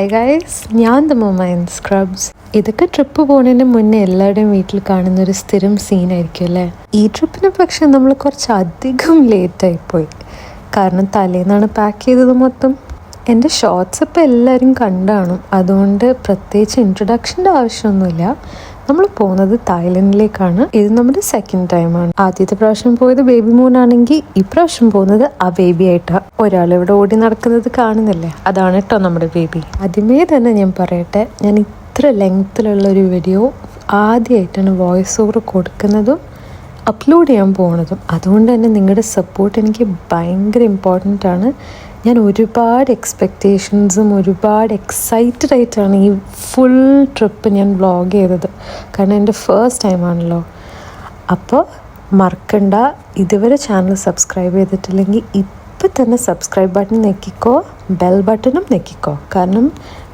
Hi guys, ഞാൻ the in scrubs. ഇതൊക്കെ trip പോകുന്നതിന് മുന്നേ എല്ലാവരുടെയും വീട്ടിൽ കാണുന്നൊരു സ്ഥിരം സീനായിരിക്കും അല്ലേ? ഈ ട്രിപ്പിന് പക്ഷെ നമ്മൾ കുറച്ചധികം ലേറ്റായിപ്പോയി. കാരണം തലേന്നാണ് പാക്ക് ചെയ്തത് മൊത്തം. എൻ്റെ ഷോർട്സ് ഇപ്പോൾ എല്ലാവരും കണ്ടാണും, അതുകൊണ്ട് പ്രത്യേകിച്ച് ഇൻട്രൊഡക്ഷൻ്റെ ആവശ്യമൊന്നുമില്ല. നമ്മൾ പോകുന്നത് തായ്ലൻഡിലേക്കാണ്. ഇത് നമ്മുടെ സെക്കൻഡ് ടൈമാണ്. ആദ്യത്തെ പ്രാവശ്യം പോയത് ബേബി മൂണാണെങ്കിൽ ഇപ്രാവശ്യം പോകുന്നത് ആ ബേബി ആയിട്ടാണ്. ഒരാളിവിടെ ഓടി നടക്കുന്നത് കാണുന്നില്ലേ, അതാണ് കേട്ടോ നമ്മുടെ ബേബി. ആദ്യമേ തന്നെ ഞാൻ പറയട്ടെ, ഞാൻ ഇത്ര ലെങ്ത്തിലുള്ള ഒരു വീഡിയോ ആദ്യമായിട്ടാണ് വോയിസ് ഓവർ കൊടുക്കുന്നതും അപ്ലോഡ് ചെയ്യാൻ പോകുന്നതും. അതുകൊണ്ട് തന്നെ നിങ്ങളുടെ സപ്പോർട്ട് എനിക്ക് ഭയങ്കര ഇമ്പോർട്ടൻ്റ് ആണ്. ഞാൻ ഒരുപാട് എക്സ്പെക്റ്റേഷൻസും ഒരുപാട് എക്സൈറ്റഡ് ആയിട്ടാണ് ഈ ഫുൾ ട്രിപ്പ് ഞാൻ വ്ളോഗ് ചെയ്തത്. കാരണം എൻ്റെ ഫസ്റ്റ് ടൈമാണല്ലോ. അപ്പോൾ മറക്കണ്ട, ഇതുവരെ ചാനൽ സബ്സ്ക്രൈബ് ചെയ്തിട്ടില്ലെങ്കിൽ ഇപ്പം തന്നെ സബ്സ്ക്രൈബ് ബട്ടൺ ഞെക്കിക്കോ, ബെൽ ബട്ടണും ഞെക്കിക്കോ. കാരണം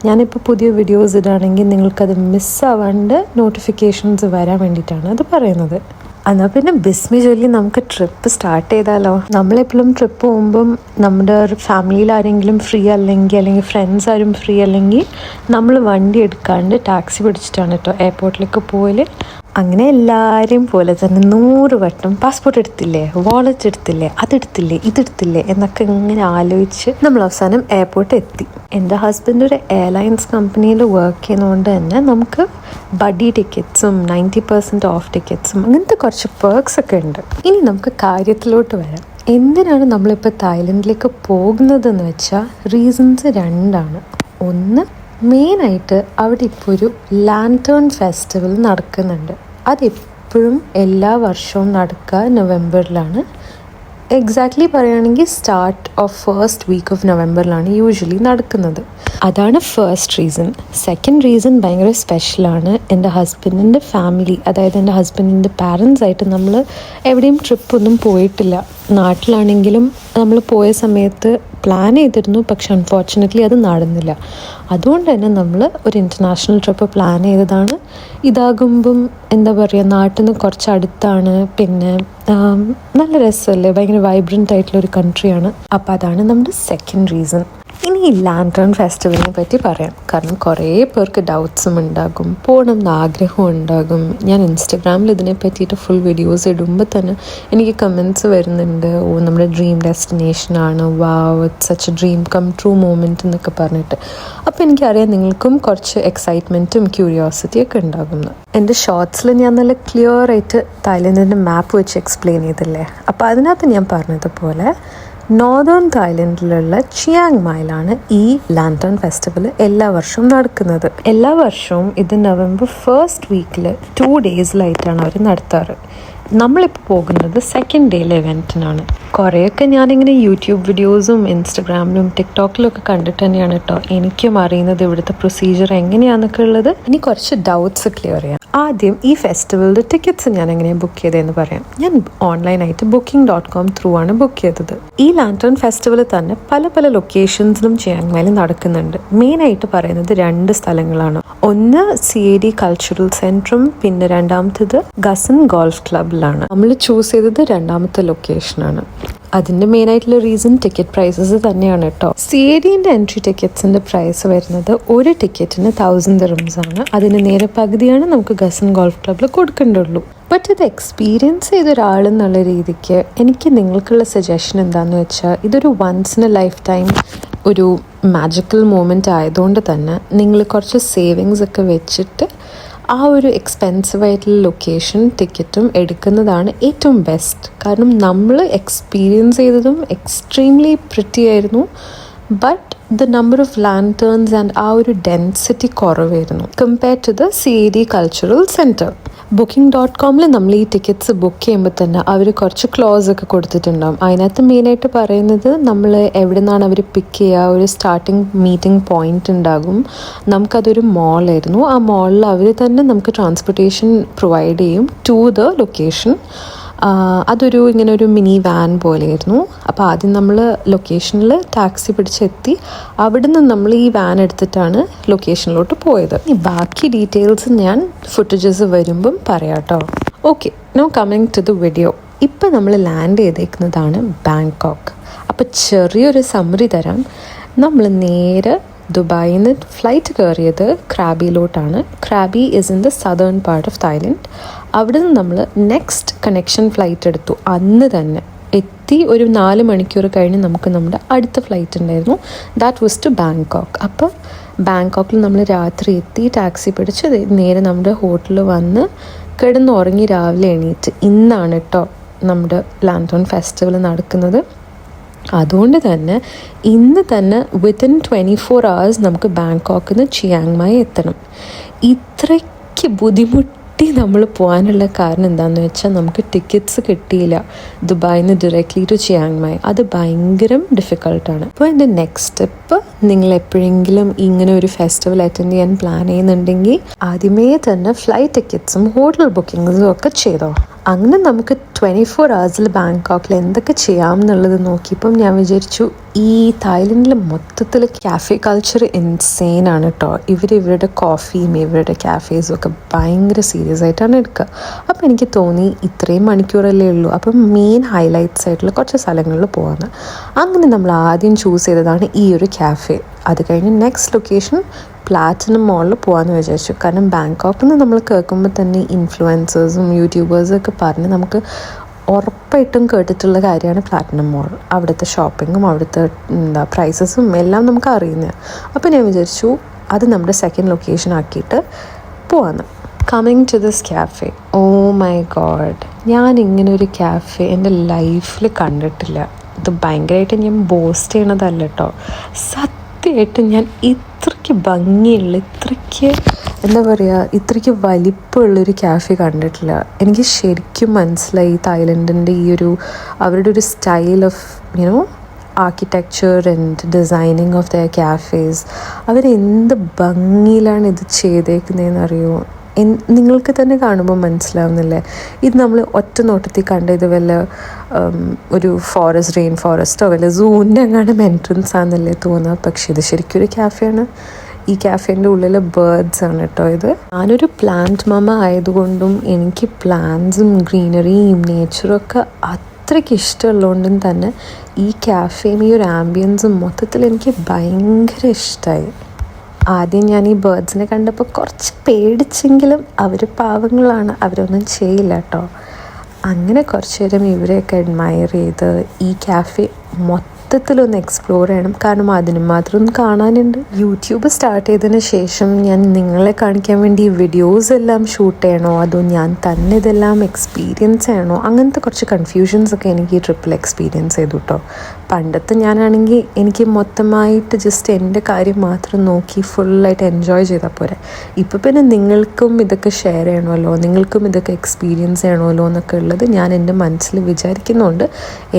ഞാനിപ്പോൾ പുതിയ വീഡിയോസ് ഇടുകയാണെങ്കിൽ നിങ്ങൾക്കത് മിസ്സാവാണ്ട് നോട്ടിഫിക്കേഷൻസ് വരാൻ വേണ്ടിയിട്ടാണ് അത് പറയുന്നത്. എന്നാൽ പിന്നെ ബിസ്മി ചൊല്ലി നമുക്ക് ട്രിപ്പ് സ്റ്റാർട്ട് ചെയ്താലോ? നമ്മളെപ്പോഴും ട്രിപ്പ് പോകുമ്പം നമ്മുടെ ഫാമിലിയിൽ ആരെങ്കിലും ഫ്രീ അല്ലെങ്കിൽ ഫ്രണ്ട്സ് ആരും ഫ്രീ അല്ലെങ്കിൽ നമ്മൾ വണ്ടി എടുക്കാണ്ട് ടാക്സി പിടിച്ചിട്ടാണ് കേട്ടോ എയർപോർട്ടിലേക്ക് പോകല്. അങ്ങനെ എല്ലാവരെയും പോലെ തന്നെ 100 വട്ടം പാസ്പോർട്ട് എടുത്തില്ലേ, വാളറ്റ് എടുത്തില്ലേ, അതെടുത്തില്ലേ, ഇതെടുത്തില്ലേ എന്നൊക്കെ ഇങ്ങനെ ആലോചിച്ച് നമ്മൾ അവസാനം എയർപോർട്ട് എത്തി. എൻ്റെ ഹസ്ബൻഡ് ഒരു എയർലൈൻസ് കമ്പനിയിൽ വർക്ക് ചെയ്യുന്നതുകൊണ്ട് തന്നെ നമുക്ക് ബഡി ടിക്കറ്റ്സും 90% ഓഫ് ടിക്കറ്റ്സും അങ്ങനത്തെ കുറച്ച് പേർക്സ് ഒക്കെ ഉണ്ട്. ഇനി നമുക്ക് കാര്യത്തിലോട്ട് വരാം. എന്തിനാണ് നമ്മളിപ്പോൾ തായ്ലൻഡിലേക്ക് പോകുന്നതെന്ന് വെച്ചാൽ റീസൺസ് 2ആണ്. ഒന്ന്, മെയിനായിട്ട് അവിടെ ഇപ്പോൾ ഒരു ലാൻറ്റേൺ ഫെസ്റ്റിവൽ നടക്കുന്നുണ്ട്. അതെപ്പോഴും എല്ലാ വർഷവും നടക്കുക നവംബറിലാണ്. എക്സാക്ട്ലി പറയുകയാണെങ്കിൽ start of first week of നവംബറിലാണ് യൂഷ്വലി നടക്കുന്നത്. അതാണ് ഫസ്റ്റ് റീസൺ. സെക്കൻഡ് റീസൺ ഭയങ്കര സ്പെഷ്യലാണ്. എൻ്റെ ഹസ്ബൻഡിൻ്റെ ഫാമിലി, അതായത് എൻ്റെ ഹസ്ബൻഡിൻ്റെ പാരൻസ് ആയിട്ട് നമ്മൾ എവിടെയും ട്രിപ്പൊന്നും പോയിട്ടില്ല. നാട്ടിലാണെങ്കിലും നമ്മൾ പോയ സമയത്ത് പ്ലാൻ ചെയ്തിരുന്നു, പക്ഷെ അൺഫോർച്ചുനേറ്റ്ലി അത് നടന്നില്ല. അതുകൊണ്ട് തന്നെ നമ്മൾ ഒരു ഇൻ്റർനാഷണൽ ട്രിപ്പ് പ്ലാൻ ചെയ്തതാണ്. ഇതാകുമ്പം എന്താ പറയുക, നാട്ടിൽ നിന്ന് കുറച്ച് അടുത്താണ്, പിന്നെ നല്ല രസമല്ലേ, ഭയങ്കര വൈബ്രൻ്റ് ആയിട്ടുള്ളൊരു കൺട്രിയാണ്. അപ്പോൾ അതാണ് നമ്മുടെ സെക്കൻഡ് റീസൺ. ഇനി ഈ ലാൻറ്റേൺ ഫെസ്റ്റിവലിനെ പറ്റി പറയാം. കാരണം കുറേ പേർക്ക് ഡൗട്ട്സും ഉണ്ടാകും, പോകണം എന്ന് ആഗ്രഹവും ഉണ്ടാകും. ഞാൻ ഇൻസ്റ്റഗ്രാമിൽ ഇതിനെ പറ്റിയിട്ട് ഫുൾ വീഡിയോസ് ഇടുമ്പോൾ തന്നെ എനിക്ക് കമൻറ്റ്സ് വരുന്നുണ്ട്, ഓ നമ്മുടെ ഡ്രീം ഡെസ്റ്റിനേഷനാണ്, wow it's such a dream come true moment എന്നൊക്കെ പറഞ്ഞിട്ട്. അപ്പോൾ എനിക്കറിയാം നിങ്ങൾക്കും കുറച്ച് എക്സൈറ്റ്മെൻറ്റും ക്യൂരിയോസിറ്റിയൊക്കെ ഉണ്ടാകുന്നു. എൻ്റെ ഷോർട്സിൽ ഞാൻ നല്ല ക്ലിയർ ആയിട്ട് തായ്ലൻഡിൻ്റെ മാപ്പ് വെച്ച് എക്സ്പ്ലെയിൻ ചെയ്തില്ലേ. അപ്പോൾ അതിനകത്ത് ഞാൻ പറഞ്ഞതുപോലെ നോർത്തേൺ തായ്ലൻഡിലുള്ള ചിയാങ് മായിലാണ് ഈ ലാൻറ്റേൺ ഫെസ്റ്റിവൽ എല്ലാ വർഷവും നടക്കുന്നത്. എല്ലാ വർഷവും ഇത് നവംബർ ഫസ്റ്റ് വീക്കിൽ 2 ഡേയ്സിലായിട്ടാണ് അവർ നടത്താറ്. നമ്മളിപ്പോൾ പോകുന്നത് സെക്കൻഡ് ഡേയിലെ ഇവൻറ്റിനാണ്. കുറേയൊക്കെ ഞാനിങ്ങനെ യൂട്യൂബ് വീഡിയോസും ഇൻസ്റ്റഗ്രാമിലും ടിക്ടോക്കിലും ഒക്കെ കണ്ടിട്ട് തന്നെയാണ് കേട്ടോ എനിക്കും അറിയുന്നത് ഇവിടുത്തെ പ്രൊസീജിയർ എങ്ങനെയാണെന്നൊക്കെ ഉള്ളത്. ഇനി കുറച്ച് ഡൗട്ട്സ് ക്ലിയർ ചെയ്യാം. ആദ്യം ഈ ഫെസ്റ്റിവലിൻ്റെ ടിക്കറ്റ്സ് ഞാൻ എങ്ങനെയാണ് ബുക്ക് ചെയ്തതെന്ന് പറയാം. ഞാൻ ഓൺലൈനായിട്ട് booking.com ത്രൂ ആണ് ബുക്ക് ചെയ്തത്. ഈ ലാൻറ്റേൺ ഫെസ്റ്റിവൽ തന്നെ പല പല ലൊക്കേഷൻസിലും ചിയാങ് മായിൽ നടക്കുന്നുണ്ട്. മെയിനായിട്ട് പറയുന്നത് 2 സ്ഥലങ്ങളാണ്. ഒന്ന് CAD കൾച്ചറൽ സെൻറ്ററും പിന്നെ രണ്ടാമത്തേത് ഗസൻ ഗോൾഫ് ക്ലബിലാണ്. നമ്മൾ ചൂസ് ചെയ്തത് രണ്ടാമത്തെ ലൊക്കേഷനാണ്. അതിൻ്റെ മെയിനായിട്ടുള്ള റീസൺ ടിക്കറ്റ് പ്രൈസസ് തന്നെയാണ് കേട്ടോ. CADൻ്റെ എൻട്രി ടിക്കറ്റ്സിൻ്റെ പ്രൈസ് വരുന്നത് ഒരു ടിക്കറ്റിന് 1000 dirhams ആണ്. അതിന് നേരെ പകുതിയാണ് നമുക്ക് ഗസൻ ഗോൾഫ് ക്ലബിൽ കൊടുക്കേണ്ടുള്ളൂ. ബട്ട് ഇത് എക്സ്പീരിയൻസ് ചെയ്ത ഒരാളെന്നുള്ള രീതിക്ക് എനിക്ക് നിങ്ങൾക്കുള്ള സജഷൻ എന്താണെന്ന് വെച്ചാൽ, ഇതൊരു once in a lifetime ഒരു മാജിക്കൽ മൂമെൻ്റ് ആയതുകൊണ്ട് തന്നെ നിങ്ങൾ കുറച്ച് സേവിങ്സ് ഒക്കെ വെച്ചിട്ട് ആ ഒരു എക്സ്പെൻസീവ് ആയിട്ടുള്ള ലൊക്കേഷൻ ടിക്കറ്റും എടുക്കുന്നതാണ് ഏറ്റവും ബെസ്റ്റ്. കാരണം നമ്മൾ എക്സ്പീരിയൻസ് ചെയ്തതും എക്സ്ട്രീംലി പ്രിറ്റി ആയിരുന്നു. But the number of lanterns and ആ ഒരു ഡെൻസിറ്റി കുറവായിരുന്നു compare to the CAD cultural centre. booking.comൽ നമ്മൾ ഈ ടിക്കറ്റ്സ് ബുക്ക് ചെയ്യുമ്പോൾ തന്നെ അവർ കുറച്ച് ക്ലോസ് ഒക്കെ കൊടുത്തിട്ടുണ്ടാകും. അതിനകത്ത് മെയിനായിട്ട് പറയുന്നത് നമ്മൾ എവിടെ നിന്നാണ് അവർ പിക്ക് ചെയ്യുക, ഒരു സ്റ്റാർട്ടിങ് മീറ്റിംഗ് പോയിന്റ് ഉണ്ടാകും. നമുക്കതൊരു മോളായിരുന്നു. ആ മോളിൽ അവർ തന്നെ നമുക്ക് ട്രാൻസ്പോർട്ടേഷൻ പ്രൊവൈഡ് ചെയ്യും ടു ദ ലൊക്കേഷൻ. അതൊരു ഇങ്ങനെ ഒരു മിനി വാൻ പോലെയായിരുന്നു. അപ്പോൾ ആദ്യം നമ്മൾ ലൊക്കേഷനിൽ ടാക്സി പിടിച്ചെത്തി, അവിടെ നിന്ന് നമ്മൾ ഈ വാൻ എടുത്തിട്ടാണ് ലൊക്കേഷനിലോട്ട് പോയത്. ഈ ബാക്കി ഡീറ്റെയിൽസ് ഞാൻ ഫുട്ടേജസ് വരുമ്പം പറയാം കേട്ടോ. Okay, now coming to the video. ഇപ്പം നമ്മൾ ലാൻഡ് ചെയ്തേക്കുന്നതാണ് ബാങ്കോക്ക്. അപ്പോൾ ചെറിയൊരു സമ്മറി തരാം. നമ്മൾ നേരെ ദുബായിൽ നിന്ന് ഫ്ലൈറ്റ് കയറിയത് ക്രാബിയിലോട്ടാണ്. Krabi is in the southern part of Thailand. അവിടെ നിന്ന് നമ്മൾ നെക്സ്റ്റ് കണക്ഷൻ ഫ്ലൈറ്റ് എടുത്തു. അന്ന് തന്നെ എത്തി ഒരു 4 മണിക്കൂർ കഴിഞ്ഞ് നമുക്ക് നമ്മുടെ അടുത്ത ഫ്ലൈറ്റ് ഉണ്ടായിരുന്നു. That was to Bangkok. അപ്പോൾ ബാങ്കോക്കിൽ നമ്മൾ രാത്രി എത്തി, ടാക്സി പിടിച്ച് നേരെ നമ്മുടെ ഹോട്ടലിൽ വന്ന് കിടന്നുറങ്ങി രാവിലെ എണീറ്റ്. ഇന്നാണ് കേട്ടോ നമ്മുടെ ലാൻറ്റോൺ ഫെസ്റ്റിവൽ നടക്കുന്നത്. അതുകൊണ്ട് തന്നെ ഇന്ന് തന്നെ വിത്തിൻ 24 hours നമുക്ക് ബാങ്കോക്കിൽ നിന്ന് ചിയാങ് മായ് എത്തണം. ഇത്രയ്ക്ക് ബുദ്ധിമുട്ടി നമ്മൾ പോകാനുള്ള കാരണം എന്താണെന്ന് വെച്ചാൽ നമുക്ക് ടിക്കറ്റ്സ് കിട്ടിയില്ല ദുബായിൽ നിന്ന് ഡയറക്റ്റ്ലി ടു ചിയാങ് മായ്. അത് ഭയങ്കരം ഡിഫിക്കൾട്ടാണ്. അപ്പോൾ എൻ്റെ നെക്സ്റ്റ് സ്റ്റെപ്പ്, നിങ്ങൾ എപ്പോഴെങ്കിലും ഇങ്ങനെ ഒരു ഫെസ്റ്റിവൽ അറ്റൻഡ് ചെയ്യാൻ പ്ലാൻ ചെയ്യുന്നുണ്ടെങ്കിൽ ആദ്യമേ തന്നെ ഫ്ലൈറ്റ് ടിക്കറ്റ്സും ഹോട്ടൽ ബുക്കിങ്സും ഒക്കെ ചെയ്തോ. അങ്ങനെ നമുക്ക് 24 hours ബാങ്കോക്കിൽ എന്തൊക്കെ ചെയ്യാം എന്നുള്ളത് നോക്കിയപ്പം ഞാൻ വിചാരിച്ചു ഈ തായ്ലൻഡിൽ മൊത്തത്തിൽ ക്യാഫെ കൾച്ചർ ഇൻസെയിനാണ് കേട്ടോ. ഇവരുടെ കോഫിയും ഇവരുടെ ക്യാഫേസും ഒക്കെ ഭയങ്കര സീരിയസ് ആയിട്ടാണ് എടുക്കുക. അപ്പോൾ എനിക്ക് തോന്നി ഇത്രയും മണിക്കൂറല്ലേ ഉള്ളൂ, അപ്പം മെയിൻ ഹൈലൈറ്റ്സ് ആയിട്ടുള്ള കുറച്ച് സ്ഥലങ്ങളിൽ പോകാമെന്ന്. അങ്ങനെ നമ്മൾ ആദ്യം ചൂസ് ചെയ്തതാണ് ഈ ഒരു ക്യാഫെ. അത് കഴിഞ്ഞ് നെക്സ്റ്റ് ലൊക്കേഷൻ പ്ലാറ്റിനം മോളിൽ പോകാമെന്ന് വിചാരിച്ചു. കാരണം ബാങ്കോക്കിൽ നിന്ന് നമ്മൾ കേൾക്കുമ്പോൾ തന്നെ ഇൻഫ്ലുവൻസേഴ്സും യൂട്യൂബേഴ്സും ഒക്കെ പറഞ്ഞ് നമുക്ക് ഉറപ്പായിട്ടും കേട്ടിട്ടുള്ള കാര്യമാണ് പ്ലാറ്റിനം മോൾ. അവിടുത്തെ ഷോപ്പിങ്ങും അവിടുത്തെ പ്രൈസസും എല്ലാം നമുക്ക് അറിയുന്നത്. അപ്പോൾ ഞാൻ വിചാരിച്ചു അത് നമ്മുടെ സെക്കൻഡ് ലൊക്കേഷൻ ആക്കിയിട്ട് പോവാന്ന്. Coming to this cafe, oh my god, ഞാൻ ഇങ്ങനെ ഒരു ക്യാഫെ എൻ്റെ ലൈഫിൽ കണ്ടിട്ടില്ല. ഇത് ഭയങ്കരമായിട്ട് ഞാൻ ബോസ്റ്റ് ചെയ്യണതല്ല കേട്ടോ, സത്യമായിട്ട് ഞാൻ ഇത്രയ്ക്ക് ഭംഗിയുള്ള, ഇത്രയ്ക്ക് എന്താ പറയുക, ഇത്രയ്ക്ക് വലിപ്പമുള്ളൊരു ക്യാഫെ കണ്ടിട്ടില്ല. എനിക്ക് ശരിക്കും മനസ്സിലായി തായ്ലൻഡിൻ്റെ ഈ ഒരു അവരുടെ ഒരു style of architecture and designing of their cafes. അവരെന്ത് ഭംഗിയിലാണ് ഇത് ചെയ്തേക്കുന്നതെന്ന് അറിയുമോ? നിങ്ങൾക്ക് തന്നെ കാണുമ്പോൾ മനസ്സിലാവുന്നില്ലേ? ഇത് നമ്മൾ ഒറ്റ നോട്ടത്തിൽ കണ്ട ഇത് വല്ല ഒരു റെയിൻ ഫോറസ്റ്റോ വല്ല സൂവിൻ്റെ അങ്ങാണ്ട് എൻട്രൻസ് ആണെന്നല്ലേ തോന്നുക. പക്ഷേ ഇത് ശരിക്കും ഒരു ക്യാഫെയാണ്. ഈ ക്യാഫേൻ്റെ ഉള്ളിൽ ബേർഡ്സ് ആണ് കേട്ടോ ഇത്. ഞാനൊരു പ്ലാന്റ് മമ ആയതുകൊണ്ടും എനിക്ക് പ്ലാന്റ്സും ഗ്രീനറിയും നേച്ചറും ഒക്കെ അത്രയ്ക്ക് ഇഷ്ടമുള്ളതുകൊണ്ടും തന്നെ ഈ ക്യാഫേയും ഈ ഒരു ആംബിയൻസും മൊത്തത്തിൽ എനിക്ക് ഭയങ്കര ഇഷ്ടമായി. ആദ്യം ഞാൻ ഈ ബേർഡ്സിനെ കണ്ടപ്പോൾ കുറച്ച് പേടിച്ചെങ്കിലും അവർ പാവങ്ങളാണ്, അവരൊന്നും ചെയ്യില്ല കേട്ടോ. അങ്ങനെ കുറച്ച് നേരം ഇവരെയൊക്കെ അഡ്മയർ ചെയ്ത് ഈ ക്യാഫെ മൊത്തത്തിലൊന്ന് എക്സ്പ്ലോർ ചെയ്യണം. കാരണം അതിന് മാത്രം ഒന്ന് കാണാനുണ്ട്. യൂട്യൂബ് സ്റ്റാർട്ട് ചെയ്തതിന് ശേഷം ഞാൻ നിങ്ങളെ കാണിക്കാൻ വേണ്ടി വീഡിയോസ് എല്ലാം ഷൂട്ട് ചെയ്യണോ അതോ ഞാൻ തന്നെ ഇതെല്ലാം എക്സ്പീരിയൻസ് ചെയ്യണോ, അങ്ങനത്തെ കുറച്ച് കൺഫ്യൂഷൻസ് ഒക്കെ എനിക്ക് ഈ ട്രിപ്പിൽ എക്സ്പീരിയൻസ് ചെയ്തു കേട്ടോ. പണ്ടത്തെ ഞാനാണെങ്കിൽ എനിക്ക് മൊത്തമായിട്ട് ജസ്റ്റ് എൻ്റെ കാര്യം മാത്രം നോക്കി ഫുള്ളായിട്ട് എൻജോയ് ചെയ്താൽ പോരെ. ഇപ്പോൾ പിന്നെ നിങ്ങൾക്കും ഇതൊക്കെ ഷെയർ ചെയ്യണമല്ലോ, നിങ്ങൾക്കും ഇതൊക്കെ എക്സ്പീരിയൻസ് ചെയ്യണമല്ലോ എന്നൊക്കെ ഉള്ളത് ഞാൻ എൻ്റെ മനസ്സിൽ വിചാരിക്കുന്നുണ്ട്.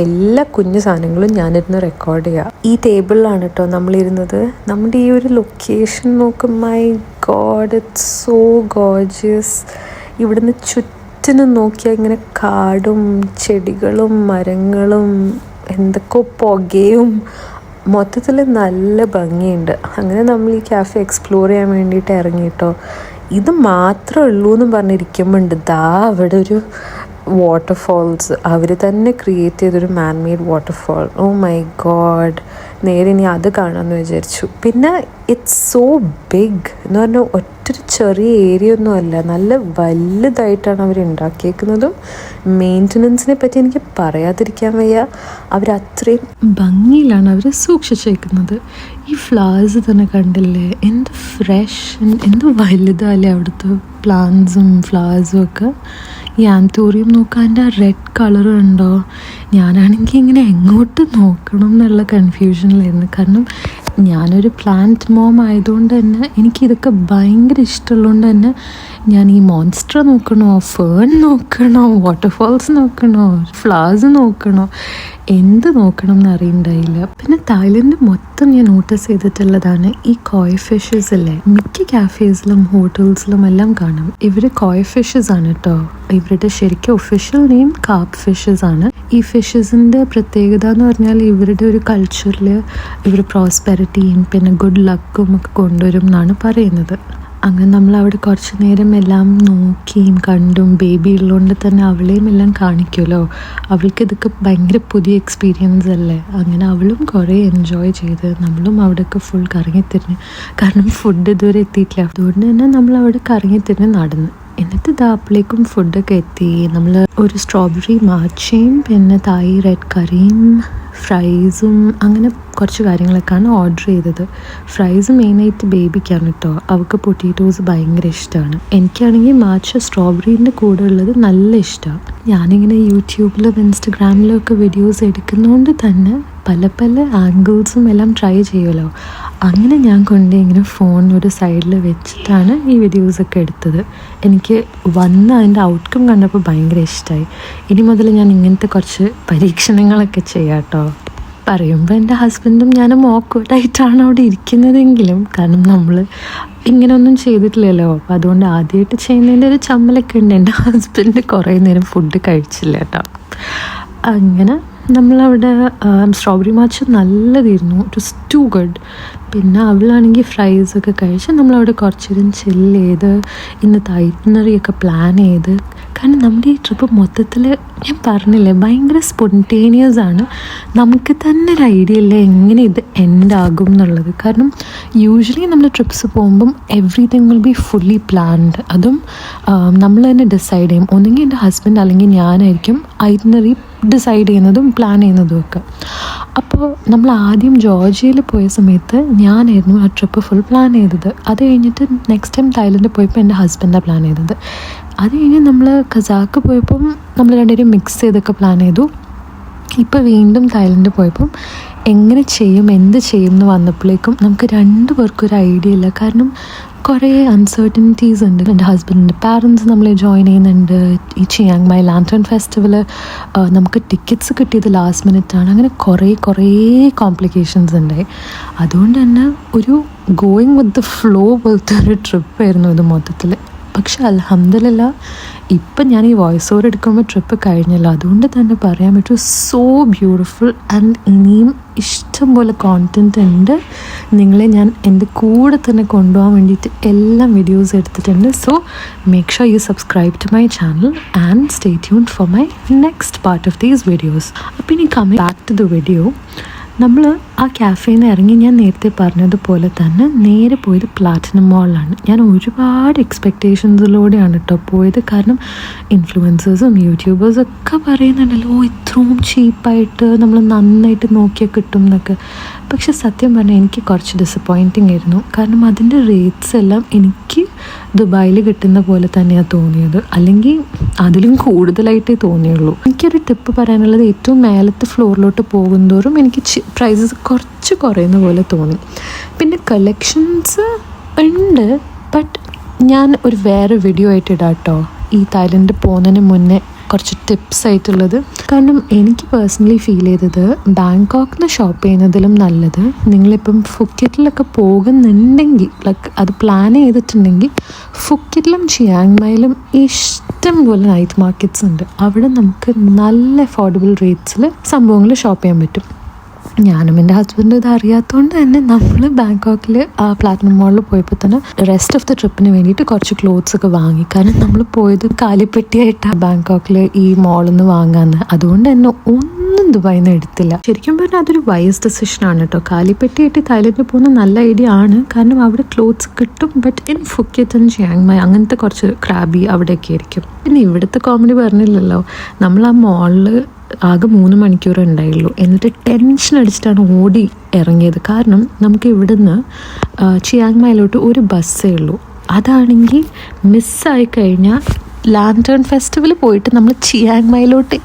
എല്ലാ കുഞ്ഞു സാധനങ്ങളും ഞാനിരുന്ന് റെക്കോർഡ് ചെയ്യുക. ഈ ടേബിളിലാണ് കേട്ടോ നമ്മളിരുന്നത്. നമ്മുടെ ഈ ഒരു ലൊക്കേഷൻ നോക്കും, my God, it's so gorgeous. ഇവിടുന്ന് ചുറ്റിനും നോക്കിയാൽ ഇങ്ങനെ കാടും ചെടികളും മരങ്ങളും എന്തൊക്കെ പുകയും, മൊത്തത്തിൽ നല്ല ഭംഗിയുണ്ട്. അങ്ങനെ നമ്മൾ ഈ ക്യാഫെ എക്സ്പ്ലോർ ചെയ്യാൻ വേണ്ടിയിട്ട് ഇറങ്ങിയിട്ടോ. ഇത് മാത്രമേ ഉള്ളൂ എന്ന് പറഞ്ഞിരിക്കുമ്പോണ്ട് ദാ അവിടെ ഒരു വാട്ടർഫോൾസ്, അവർ തന്നെ ക്രിയേറ്റ് ചെയ്തൊരു man made waterfall. Oh my god, നേരെ ഇനി അത് കാണാമെന്ന് വിചാരിച്ചു. പിന്നെ ഇറ്റ്സ് സോ ബിഗ് എന്ന് പറഞ്ഞാൽ ഒറ്റൊരു ചെറിയ ഏരിയ ഒന്നും അല്ല, നല്ല വലുതായിട്ടാണ് അവർ ഉണ്ടാക്കിയേക്കുന്നതും. മെയിൻ്റനൻസിനെ പറ്റി എനിക്ക് പറയാതിരിക്കാൻ വയ്യ. അവരത്രയും ഭംഗിയിലാണ് അവർ സൂക്ഷിച്ചേക്കുന്നത്. ഈ ഫ്ലവേഴ്സ് തന്നെ കണ്ടില്ലേ, എന്ത് ഫ്രഷ്, എന്ത് വലുതല്ലേ അവിടുത്തെ പ്ലാന്റ്സും ഫ്ലവേഴ്സും ഒക്കെ. ഈ ആന്തൂറിയം നോക്കാൻ ആ റെഡ് കളർ ഉണ്ടോ, ഞാനാണെങ്കിൽ ഇങ്ങനെ എങ്ങോട്ട് നോക്കണം എന്നുള്ള കൺഫ്യൂഷനിലായിരുന്നു. കാരണം ഞാനൊരു പ്ലാന്റ് മോം ആയതുകൊണ്ട് തന്നെ എനിക്കിതൊക്കെ ഭയങ്കര ഇഷ്ടമുള്ളതുകൊണ്ട് തന്നെ ഞാൻ ഈ മോൺസ്റ്റർ നോക്കണോ, ഫേൺ നോക്കണോ, വാട്ടർഫോൾസ് നോക്കണോ, ഫ്ലവേഴ്സ് നോക്കണോ, എന്ത് നോക്കണം എന്ന് അറിയണ്ടായില്ല. പിന്നെ തായ്ലൻഡ് മൊത്തം ഞാൻ നോട്ടീസ് ചെയ്തിട്ടുള്ളതാണ് ഈ കോയ് ഫിഷസ് അല്ലേ. മിക്ക ക്യാഫേസിലും ഹോട്ടൽസിലും എല്ലാം കാണും. ഇവർ കോയ് ഫിഷസ് ആണ് കേട്ടോ. ഇവരുടെ ശരിക്കും ഒഫീഷ്യൽ നെയിം കാർപ്പ് ഫിഷസ് ആണ്. ഈ ഫിഷസിൻ്റെ പ്രത്യേകത എന്ന് പറഞ്ഞാൽ ഇവരുടെ ഒരു കൾച്ചറിൽ ഇവർ പ്രോസ്പെരിറ്റിയും പിന്നെ ഗുഡ് ലക്കും ഒക്കെ കൊണ്ടുവരും എന്നാണ് പറയുന്നത്. അങ്ങനെ നമ്മളവിടെ കുറച്ച് നേരം എല്ലാം നോക്കിയും കണ്ടും ബേബി ഉള്ളതുകൊണ്ട് തന്നെ അവളെയും എല്ലാം കാണിക്കുമല്ലോ. അവൾക്ക് ഇതൊക്കെ ഭയങ്കര പുതിയ എക്സ്പീരിയൻസ് അല്ലേ. അങ്ങനെ അവളും കുറേ എൻജോയ് ചെയ്ത് നമ്മളും അവിടെയൊക്കെ ഫുൾ കറങ്ങിത്തിരിഞ്ഞ്, കാരണം ഫുഡ് ഇതുവരെ എത്തിയിട്ടില്ല. അതുകൊണ്ട് തന്നെ നമ്മൾ അവിടെ കറങ്ങിത്തിരിഞ്ഞ് നടന്നു. എന്നിട്ട് അപ്പോഴേക്കും ഫുഡൊക്കെ എത്തി. നമ്മൾ ഒരു സ്ട്രോബെറി മാച്ചയും പിന്നെ തായ് റെഡ് കറിയും ഫ്രൈസും അങ്ങനെ കുറച്ച് കാര്യങ്ങളൊക്കെയാണ് ഓർഡർ ചെയ്തത്. ഫ്രൈസ് മെയിനായിട്ട് ബേബിക്കാണ് കേട്ടോ. അവൾക്ക് പൊട്ടറ്റോസ് ഭയങ്കര ഇഷ്ടമാണ്. എനിക്കാണെങ്കിൽ മാച്ച സ്ട്രോബെറീൻ്റെ കൂടെ ഉള്ളത് നല്ല ഇഷ്ടമാണ്. ഞാനിങ്ങനെ യൂട്യൂബിലും ഇൻസ്റ്റഗ്രാമിലും ഒക്കെ വീഡിയോസ് എടുക്കുന്നതുകൊണ്ട് തന്നെ പല പല ആംഗിൾസും എല്ലാം ട്രൈ ചെയ്യുമല്ലോ. അങ്ങനെ ഞാൻ കൊണ്ട് ഇങ്ങനെ ഫോൺ ഒരു സൈഡിൽ വെച്ചിട്ടാണ് ഈ വീഡിയോസൊക്കെ എടുത്തത്. എനിക്ക് അതിൻ്റെ ഔട്ട്കം കണ്ടപ്പോൾ ഭയങ്കര ഇഷ്ടമായി. ഇനി മുതൽ ഞാൻ ഇങ്ങനത്തെ കുറച്ച് പരീക്ഷണങ്ങളൊക്കെ ചെയ്യാം കേട്ടോ. പറയുമ്പോൾ എൻ്റെ ഹസ്ബൻഡും ഞാനും ഓക്വേർഡായിട്ടാണ് അവിടെ ഇരിക്കുന്നതെങ്കിലും, കാരണം നമ്മൾ ഇങ്ങനെയൊന്നും ചെയ്തിട്ടില്ലല്ലോ. അപ്പോൾ അതുകൊണ്ട് ആദ്യമായിട്ട് ചെയ്യുന്നതിൻ്റെ ഒരു ചമ്മലൊക്കെ ഉണ്ട്. എൻ്റെ ഹസ്ബൻഡ് കുറേ നേരം ഫുഡ് കഴിച്ചില്ല കേട്ടോ. അങ്ങനെ നമ്മളവിടെ സ്ട്രോബെറി മാച്ച് നല്ലതായിരുന്നു. It was too good. പിന്നെ അവളാണെങ്കിൽ ഫ്രൈസൊക്കെ കഴിച്ച് നമ്മളവിടെ കുറച്ച് നേരം ചില്ല് ചെയ്ത് ഇന്നത്തെ ഐറ്റിനറിയൊക്കെ പ്ലാൻ ചെയ്ത്. കാരണം നമ്മുടെ ഈ ട്രിപ്പ് മൊത്തത്തിൽ ഞാൻ പറഞ്ഞില്ലേ ഭയങ്കര സ്പോണ്ടേനിയസ് ആണ്. നമുക്ക് തന്നെ ഒരു ഐഡിയ ഇല്ല എങ്ങനെ ഇത് എൻഡ് ആകും എന്നുള്ളത്. കാരണം യൂഷ്വലി നമ്മൾ ട്രിപ്സ് പോകുമ്പം everything will be fully planned. അതും നമ്മൾ തന്നെ ഡിസൈഡ് ചെയ്യും. ഒന്നെങ്കിൽ എൻ്റെ ഹസ്ബൻഡ് അല്ലെങ്കിൽ ഞാനായിരിക്കും ഐറ്റിനറി ഡിസൈഡ് ചെയ്യുന്നതും പ്ലാൻ ചെയ്യുന്നതും ഒക്കെ. അപ്പോൾ നമ്മൾ ആദ്യം ജോർജിയയിൽ പോയ സമയത്ത് ഞാനായിരുന്നു ആ ട്രിപ്പ് ഫുൾ പ്ലാൻ ചെയ്തത്. അത് കഴിഞ്ഞിട്ട് നെക്സ്റ്റ് ടൈം തായ്ലൻഡിൽ പോയപ്പോൾ എൻ്റെ ഹസ്ബൻഡാണ് പ്ലാൻ ചെയ്തത്. അത് കഴിഞ്ഞ് നമ്മൾ കസാക്ക് പോയപ്പം നമ്മൾ രണ്ടുപേരും മിക്സ് ചെയ്തൊക്കെ പ്ലാൻ ചെയ്തു. ഇപ്പോൾ വീണ്ടും തായ്ലൻഡിൽ പോയപ്പം എങ്ങനെ ചെയ്യും എന്ത് ചെയ്യും എന്ന് വന്നപ്പോഴേക്കും നമുക്ക് രണ്ടു പേർക്കും ഒരു ഐഡിയ ഇല്ല. കാരണം കുറേ അൺസർട്ടനിറ്റീസ് ഉണ്ട്. എൻ്റെ ഹസ്ബൻഡിൻ്റെ പാരൻസ് നമ്മളെ ജോയിൻ ചെയ്യുന്നുണ്ട്. ഈ ചിയാങ് മായ് ലാൻറ്റേൺ ഫെസ്റ്റിവൽ നമുക്ക് ടിക്കറ്റ്സ് കിട്ടിയത് ലാസ്റ്റ് മിനിറ്റാണ്. അങ്ങനെ കുറേ കോംപ്ലിക്കേഷൻസ് ഉണ്ടായി. അതുകൊണ്ട് തന്നെ ഒരു ഗോയിങ് വിത്ത് ദ ഫ്ലോ പോലത്തെ ഒരു ട്രിപ്പായിരുന്നു ഇത് മൊത്തത്തിൽ. പക്ഷെ അൽഹംദുലില്ലാ ഇപ്പം ഞാൻ ഈ വോയിസ് ഓവർ എടുക്കുമ്പോൾ ട്രിപ്പ് കഴിഞ്ഞല്ലോ. അതുകൊണ്ട് തന്നെ പറയാൻ പറ്റും സോ ബ്യൂട്ടിഫുൾ. ആൻഡ് ഇനിയും ഇഷ്ടം പോലെ കോണ്ടൻറ്റ് ഉണ്ട്. നിങ്ങളെ ഞാൻ എൻ്റെ കൂടെ തന്നെ കൊണ്ടുപോകാൻ വേണ്ടിയിട്ട് എല്ലാം വീഡിയോസ് എടുത്തിട്ടുണ്ട്. So make sure you subscribe to my channel and stay tuned for my next part of these videos. അപ്പോൾ ഇനി coming back to the video, നമ്മൾ ആ ക്യാഫേയിൽ നിന്ന് ഇറങ്ങി ഞാൻ നേരത്തെ പറഞ്ഞതുപോലെ തന്നെ നേരെ പോയത് പ്ലാറ്റിനം മോളിലാണ്. ഞാൻ ഒരുപാട് എക്സ്പെക്റ്റേഷൻസിലൂടെയാണ് കേട്ടോ പോയത്. കാരണം ഇൻഫ്ലുവൻസേഴ്സും യൂട്യൂബേഴ്സും ഒക്കെ പറയുന്നുണ്ടല്ലോ ഇത്രയും ചീപ്പായിട്ട് നമ്മൾ നന്നായിട്ട് നോക്കിയാൽ കിട്ടും എന്നൊക്കെ. പക്ഷെ സത്യം പറഞ്ഞാൽ എനിക്ക് കുറച്ച് ഡിസപ്പോയിൻറ്റിങ് ആയിരുന്നു. കാരണം അതിൻ്റെ റേറ്റ്സ് എല്ലാം എനിക്ക് ദുബായിൽ കിട്ടുന്ന പോലെ തന്നെയാണ് തോന്നിയത്, അല്ലെങ്കിൽ അതിലും കൂടുതലായിട്ടേ തോന്നിയുള്ളൂ. എനിക്കൊരു ടിപ്പ് പറയാനുള്ളത്, ഏറ്റവും മേലത്തെ ഫ്ലോറിലോട്ട് പോകുന്തോറും എനിക്ക് പ്രൈസസ് കുറച്ച് കുറയുന്ന പോലെ തോന്നി. പിന്നെ കളക്ഷൻസ് ഉണ്ട്, ബട്ട് ഞാൻ ഒരു വേറെ വീഡിയോ ആയിട്ട് ഇടാം കേട്ടോ ഈ തായ്ലൻഡ് പോകുന്നതിന് മുന്നേ കുറച്ച് ടിപ്സ് ആയിട്ടുള്ളത്. കാരണം എനിക്ക് പേഴ്സണലി ഫീൽ ചെയ്തത് ബാങ്കോക്കിൽ നിന്ന് ഷോപ്പ് ചെയ്യുന്നതിലും നല്ലത് നിങ്ങളിപ്പം ഫുക്കറ്റിലൊക്കെ പോകുന്നുണ്ടെങ്കിൽ ലൈക്ക് അത് പ്ലാൻ ചെയ്തിട്ടുണ്ടെങ്കിൽ ഫുക്കറ്റിലും ചിയാങ് മായിലും ഇഷ്ടം പോലെ നൈറ്റ് മാർക്കറ്റ്സ് ഉണ്ട്. അവിടെ നമുക്ക് നല്ല അഫോർഡബിൾ റേറ്റ്സിൽ സംഭവങ്ങൾ ഷോപ്പ് ചെയ്യാൻ പറ്റും. ഞാനും എൻ്റെ ഹസ്ബൻഡും ഇത് അറിയാത്തതുകൊണ്ട് തന്നെ നമ്മൾ ബാങ്കോക്കിൽ ആ പ്ലാറ്റിനം മോളിൽ പോയപ്പോൾ തന്നെ റെസ്റ്റ് ഓഫ് ദ ട്രിപ്പിന് വേണ്ടിയിട്ട് കുറച്ച് ക്ലോത്ത്സ് ഒക്കെ വാങ്ങി. കാരണം നമ്മൾ പോയത് കാലിപ്പെട്ടിയായിട്ടാണ് ബാങ്കോക്കിൽ ഈ മോളിൽ നിന്ന് വാങ്ങാന്ന്. അതുകൊണ്ട് തന്നെ ഒന്നും ദുബായിൽ നിന്ന് എടുത്തില്ല. ശരിക്കും പറഞ്ഞാൽ അതൊരു വൈസ് ഡെസിഷനാണ് കേട്ടോ. കാലിപ്പെട്ടിയായിട്ട് തായ്ലൻഡിൽ പോകുന്ന നല്ല ഐഡിയ ആണ്. കാരണം അവിടെ ക്ലോത്ത്സ് കിട്ടും. But in Phuket and Chiang Mai അങ്ങനത്തെ കുറച്ച് ക്രാബി അവിടെയൊക്കെ ആയിരിക്കും. പിന്നെ ഇവിടുത്തെ കോമഡി പറഞ്ഞില്ലല്ലോ, നമ്മൾ ആ മോളിൽ ആകെ 3 മണിക്കൂർ ഉണ്ടായുള്ളൂ. എന്നിട്ട് ടെൻഷൻ അടിച്ചിട്ടാണ് ഓടി ഇറങ്ങിയത്. കാരണം നമുക്ക് ഇവിടുന്ന് ചിയാങ് മായിലോട്ട് ഒരു ബസ്സേ ഉള്ളൂ. അതാണെങ്കിൽ മിസ്സായി കഴിഞ്ഞാൽ ലാൻറ്റേൺ ഫെസ്റ്റിവൽ പോയിട്ട് നമ്മൾ ചിയാങ് മായിലോട്ട്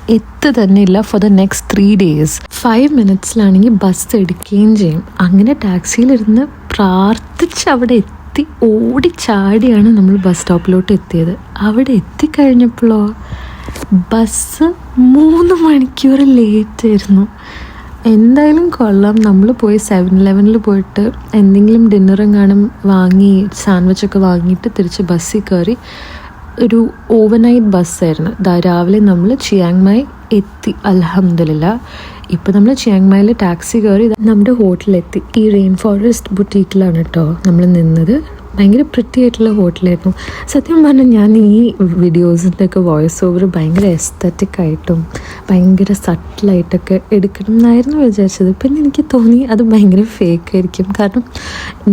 തന്നെ ഇല്ല ഫോർ ദ നെക്സ്റ്റ് 3 days. 5 minutesലാണെങ്കിൽ ബസ് എടുക്കുകയും ചെയ്യും. അങ്ങനെ ടാക്സിയിലിരുന്ന് പ്രാർത്ഥിച്ച് അവിടെ എത്തി ഓടിച്ചാടിയാണ് നമ്മൾ ബസ് സ്റ്റോപ്പിലോട്ട് എത്തിയത്. അവിടെ എത്തിക്കഴിഞ്ഞപ്പോഴോ ബസ് 3 മണിക്കൂർ ലേറ്റായിരുന്നു. എന്തായാലും കൊള്ളാം. നമ്മൾ പോയി 7-Eleven പോയിട്ട് എന്തെങ്കിലും ഡിന്നറെങ്ങാനും വാങ്ങി സാൻഡ്വിച്ചൊക്കെ വാങ്ങിയിട്ട് തിരിച്ച് ബസ്സിൽ കയറി. ഒരു ഓവർനൈറ്റ് ബസ്സായിരുന്നു. രാവിലെ നമ്മൾ ചിയാങ് മായ് എത്തി അൽഹംദുലില്ലാ. ഇപ്പോൾ നമ്മൾ ചിയാങ് മായിൽ ടാക്സി കയറി നമ്മുടെ ഹോട്ടലിലെത്തി. ഈ റെയിൻ ഫോറസ്റ്റ് ബുട്ടീക്കിലാണ് കേട്ടോ നമ്മൾ നിന്നത്. ഭയങ്കര പ്രിറ്റി ആയിട്ടുള്ള ഹോട്ടലായിരുന്നു. സത്യം പറഞ്ഞാൽ ഞാൻ ഈ വീഡിയോസിൻ്റെയൊക്കെ വോയിസ് ഓവർ ഭയങ്കര എസ്തറ്റിക് ആയിട്ടും ഭയങ്കര സട്ടിലായിട്ടൊക്കെ എടുക്കണം എന്നായിരുന്നു വിചാരിച്ചത്. പിന്നെ എനിക്ക് തോന്നി അത് ഭയങ്കര ഫേക്ക് ആയിരിക്കും. കാരണം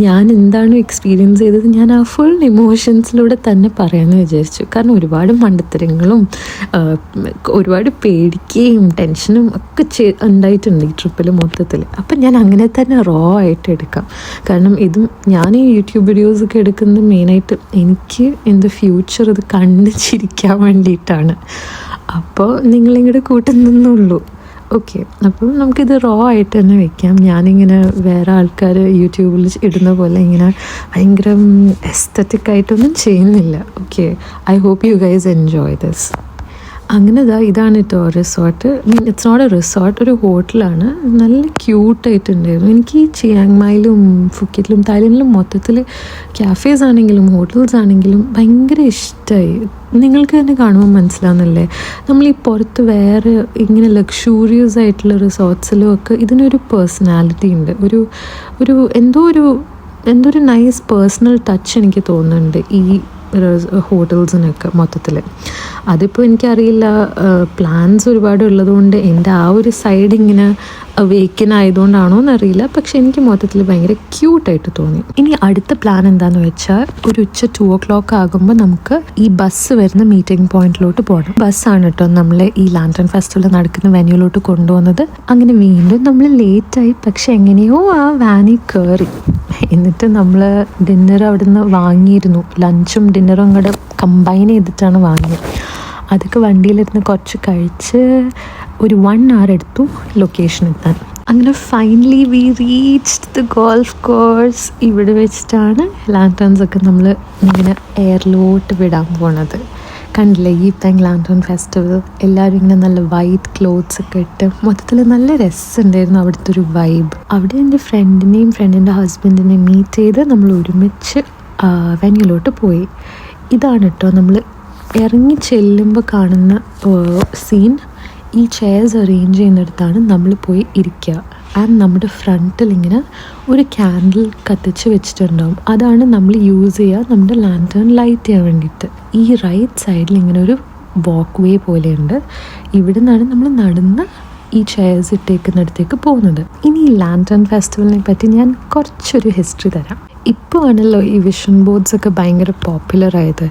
ഞാൻ എന്താണോ എക്സ്പീരിയൻസ് ചെയ്തത് ഞാൻ ആ ഫുൾ ഇമോഷൻസിലൂടെ തന്നെ പറയാമെന്ന് വിചാരിച്ചു. കാരണം ഒരുപാട് മണ്ടത്തരങ്ങളും ഒരുപാട് പേടിക്കുകയും ടെൻഷനും ഒക്കെ ഉണ്ടായിട്ടുണ്ട് ഈ ട്രിപ്പിൽ മൊത്തത്തിൽ. അപ്പം ഞാൻ അങ്ങനെ തന്നെ റോ ആയിട്ട് എടുക്കാം. കാരണം ഇതും ഞാൻ ഈ യൂട്യൂബ് വീഡിയോസൊക്കെ എടുക്കുന്നത് മെയിനായിട്ട് എനിക്ക് ഇൻ ദ ഫ്യൂച്ചർ ഇത് കണ്ട് ചിരിക്കാൻ വേണ്ടിയിട്ടാണ്. അപ്പോൾ നിങ്ങളിങ്ങോട്ട് കൂട്ടുന്നുള്ളൂ. ഓക്കെ, അപ്പം നമുക്കിത് റോ ആയിട്ട് തന്നെ വെക്കാം. ഞാനിങ്ങനെ വേറെ ആൾക്കാർ യൂട്യൂബിൽ ഇടുന്ന പോലെ ഇങ്ങനെ ഭയങ്കര എസ്തറ്റിക് ആയിട്ടൊന്നും ചെയ്യുന്നില്ല. Okay, I hope you guys enjoy this. അങ്ങനെ ഇതാണ് കേട്ടോ resort. It's not a resort, ഒരു ഹോട്ടലാണ്. നല്ല ക്യൂട്ടായിട്ടുണ്ടായിരുന്നു. എനിക്ക് ഈ ചിയാങ് മായിലും ഫുക്കറ്റിലും തായ്ലൻഡിലും മൊത്തത്തിൽ ക്യാഫേസ് ആണെങ്കിലും ഹോട്ടൽസ് ആണെങ്കിലും ഭയങ്കര ഇഷ്ടമായി. നിങ്ങൾക്ക് തന്നെ കാണുമ്പോൾ മനസ്സിലാവുന്നില്ലേ, നമ്മൾ ഈ പുറത്ത് വേറെ ഇങ്ങനെ ലക്ഷൂറിയസ് ആയിട്ടുള്ള റിസോർട്ട്സിലും ഒക്കെ ഇതിനൊരു പേഴ്സണാലിറ്റി ഉണ്ട്. ഒരു എന്തോ ഒരു നൈസ് പേഴ്സണൽ ടച്ച് എനിക്ക് തോന്നുന്നുണ്ട് ഈ ഹോട്ടൽസിനൊക്കെ മൊത്തത്തിൽ. അതിപ്പോൾ എനിക്കറിയില്ല, പ്ലാൻസ് ഒരുപാട് ഉള്ളതുകൊണ്ട് എൻ്റെ ആ ഒരു സൈഡ് ഇങ്ങനെ വേക്കനായതുകൊണ്ടാണോ എന്നറിയില്ല. പക്ഷെ എനിക്ക് മൊത്തത്തിൽ ഭയങ്കര ക്യൂട്ടായിട്ട് തോന്നി. ഇനി അടുത്ത പ്ലാൻ എന്താണെന്ന് വെച്ചാൽ ഒരു ഉച്ച 2 o'clock ആകുമ്പോൾ നമുക്ക് ഈ ബസ് വരുന്ന മീറ്റിംഗ് പോയിന്റിലോട്ട് പോകണം. ബസ്സാണ് കേട്ടോ നമ്മളെ ഈ ലാൻറ്റേൺ ഫെസ്റ്റിവൽ നടക്കുന്ന വെന്യൂലോട്ട് കൊണ്ടുപോകുന്നത്. അങ്ങനെ വീണ്ടും നമ്മൾ ലേറ്റായി. പക്ഷെ എങ്ങനെയോ ആ വാനിൽ കയറി. എന്നിട്ട് നമ്മൾ ഡിന്നർ അവിടെ നിന്ന് വാങ്ങിയിരുന്നു. ലഞ്ചും ഡിന്നറും കൂടെ കമ്പൈൻ ചെയ്തിട്ടാണ് വാങ്ങിയത്. അതൊക്കെ വണ്ടിയിലിരുന്ന് കുറച്ച് കഴിച്ച് ഒരു 1 hour എടുത്തു ലൊക്കേഷൻ എത്താൻ. അങ്ങനെ finally we reached the golf course. ഇവിടെ വെച്ചിട്ടാണ് ലാൻറ്റേൺസൊക്കെ നമ്മൾ ഇങ്ങനെ എയറിലോട്ട് വിടാൻ പോണത്. കണ്ടില്ലേ ഈ ലാൻറ്റേൺ ഫെസ്റ്റിവൽ. എല്ലാവരും ഇങ്ങനെ നല്ല വൈറ്റ് ക്ലോത്ത്സ് ഒക്കെ ഇട്ട് മൊത്തത്തിൽ നല്ല രസമുണ്ടായിരുന്നു അവിടുത്തെ ഒരു വൈബ്. അവിടെ എൻ്റെ ഫ്രണ്ടിൻ്റെ ഹസ്ബൻഡിനെയും മീറ്റ് ചെയ്ത് നമ്മൾ ഒരുമിച്ച് വെന്യൂലോട്ട് പോയി. ഇതാണ് കേട്ടോ നമ്മൾ ഇറങ്ങി ചെല്ലുമ്പോൾ കാണുന്ന സീൻ. ഈ ചെയർസ് അറേഞ്ച് ചെയ്യുന്നിടത്താണ് നമ്മൾ പോയി ഇരിക്കുക. ആൻഡ് നമ്മുടെ ഫ്രണ്ടിൽ ഇങ്ങനെ ഒരു ക്യാൻഡിൽ കത്തിച്ച് വെച്ചിട്ടുണ്ടാവും. അതാണ് നമ്മൾ യൂസ് ചെയ്യുക നമ്മുടെ ലാൻറ്റേൺ ലൈറ്റ് ചെയ്യാൻ വേണ്ടിയിട്ട്. ഈ റൈറ്റ് സൈഡിൽ ഇങ്ങനെ ഒരു വാക്ക് വേ പോലെയുണ്ട്. ഇവിടെ നിന്നാണ് നമ്മൾ നടന്ന് ഈ ചെയർസ് ഇട്ടേക്കുന്നിടത്തേക്ക് പോകുന്നത്. ഇനി ഈ ലാൻറ്റേൺ ഫെസ്റ്റിവലിനെ പറ്റി ഞാൻ കുറച്ചൊരു ഹിസ്റ്ററി തരാം. ഇപ്പോൾ ആണല്ലോ ഈ വിഷൻ ബോർഡ്സൊക്കെ ഭയങ്കര പോപ്പുലറായത്.